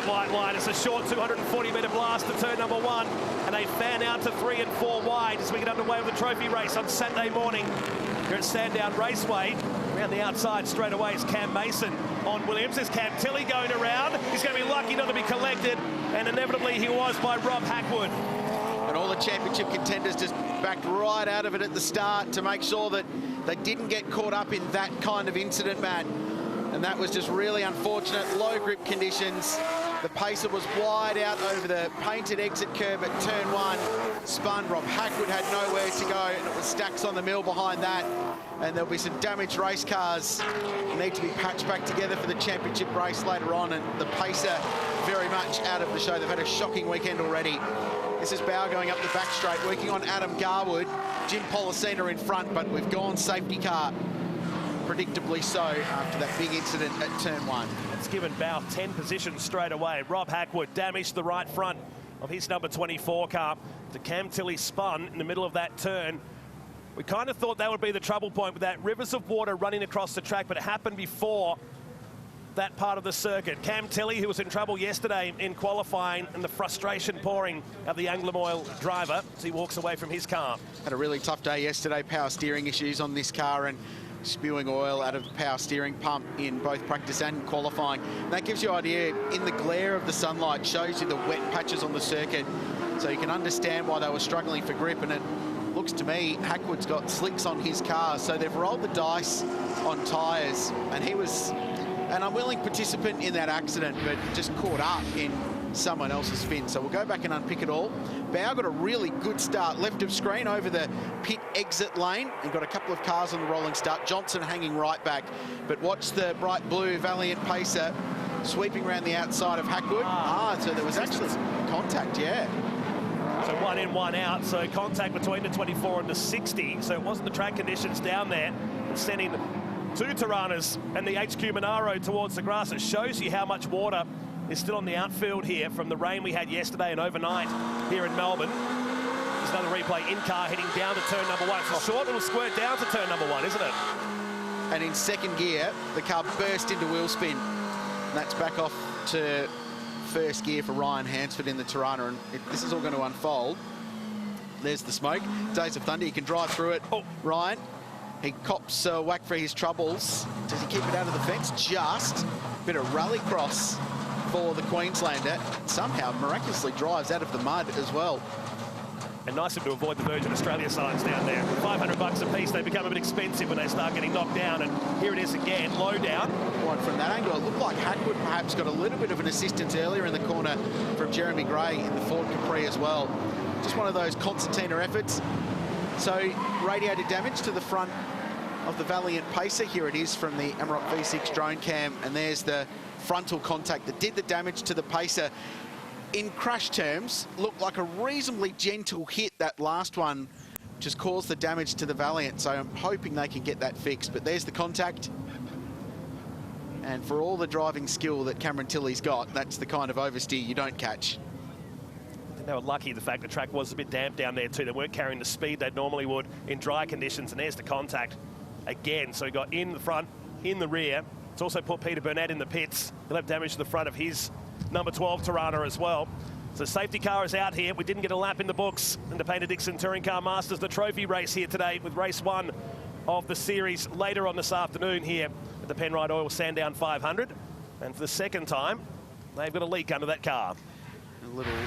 white line. It's a short 240-metre blast to turn number 1, and they fan out to 3 and 4 wide as we get underway with the trophy race on Saturday morning here at Sandown Raceway. Around the outside straight away is Cam Mason on Williams. There's Cam Tilley going around. He's going to be lucky not to be collected, and inevitably he was by Rob Hackwood. And all the championship contenders just backed right out of it at the start to make sure that they didn't get caught up in that kind of incident, Matt. And that was just really unfortunate. Low grip conditions. The pacer was wide out over the painted exit curb at turn 1. Spun. Rob Hackwood had nowhere to go, and it was stacks on the mill behind that. And there'll be some damaged race cars need to be patched back together for the championship race later on. And the pacer very much out of the show. They've had a shocking weekend already. This is Bauer going up the back straight, working on Adam Garwood. Jim Policina in front, but we've gone safety car. Predictably so after that big incident at turn 1. It's given Bauer 10 positions straight away. Rob Hackwood damaged the right front of his number 24 car. The Cam Tilley spun in the middle of that turn. We kind of thought that would be the trouble point with that rivers of water running across the track, but it happened before that part of the circuit. Cam Tilley, who was in trouble yesterday in qualifying, and the frustration pouring of the Anglomoil driver as he walks away from his car. Had a really tough day yesterday. Power steering issues on this car and spewing oil out of the power steering pump in both practice and qualifying. And that gives you an idea, in the glare of the sunlight, shows you the wet patches on the circuit. So you can understand why they were struggling for grip. And it looks to me, Hackwood's got slicks on his car. So they've rolled the dice on tyres. And he was an unwilling participant in that accident, but just caught up in someone else's spin. So we'll go back and unpick it all. Bauer got a really good start left of screen over the pit exit lane and got a couple of cars on the rolling start. Johnson hanging right back, but watch the bright blue Valiant pacer sweeping around the outside of Hackwood. So there was actually contact, yeah. So 1 in, 1 out, so contact between the 24 and the 60. So it wasn't the track conditions down there sending 2 Tiranas and the HQ Monaro towards the grass. It shows you how much water is still on the outfield here from the rain we had yesterday and overnight here in Melbourne. There's another replay, in-car heading down to turn number 1. It's a short little squirt down to turn number 1, isn't it? And in second gear, the car burst into wheel spin. And that's back off to first gear for Ryan Hansford in the Tirana. And this is all going to unfold. There's the smoke. Days of Thunder, he can drive through it. Ryan, he cops whack for his troubles. Does he keep it out of the fence? Just a bit of rallycross for the Queenslander. Somehow miraculously drives out of the mud as well. And nice of him to avoid the Virgin Australia signs down there. $500 a piece, they become a bit expensive when they start getting knocked down. And here it is again, low down. One from that angle, it looked like Hackwood perhaps got a little bit of an assistance earlier in the corner from Jeremy Gray in the Ford Capri as well. Just one of those concertina efforts. So radiator damage to the front of the Valiant pacer. Here it is from the Amarok V6 drone cam, and there's the frontal contact that did the damage to the pacer. In crash terms, looked like a reasonably gentle hit, that last one, which has caused the damage to the Valiant. So I'm hoping they can get that fixed. But there's the contact. And for all the driving skill that Cameron Tilley's got, that's the kind of oversteer you don't catch. They were lucky the fact the track was a bit damp down there too. They weren't carrying the speed they normally would in dry conditions. And there's the contact again. So he got in the front, in the rear. It's also put Peter Burnett in the pits. He'll have damage to the front of his number 12 Tirana as well. So safety car is out here. We didn't get a lap in the books in the Paynter-Dixon Touring Car Masters, the trophy race here today with race 1 of the series later on this afternoon here at the Penrite Oil Sandown 500. And for the second time, they've got a leak under that car. A little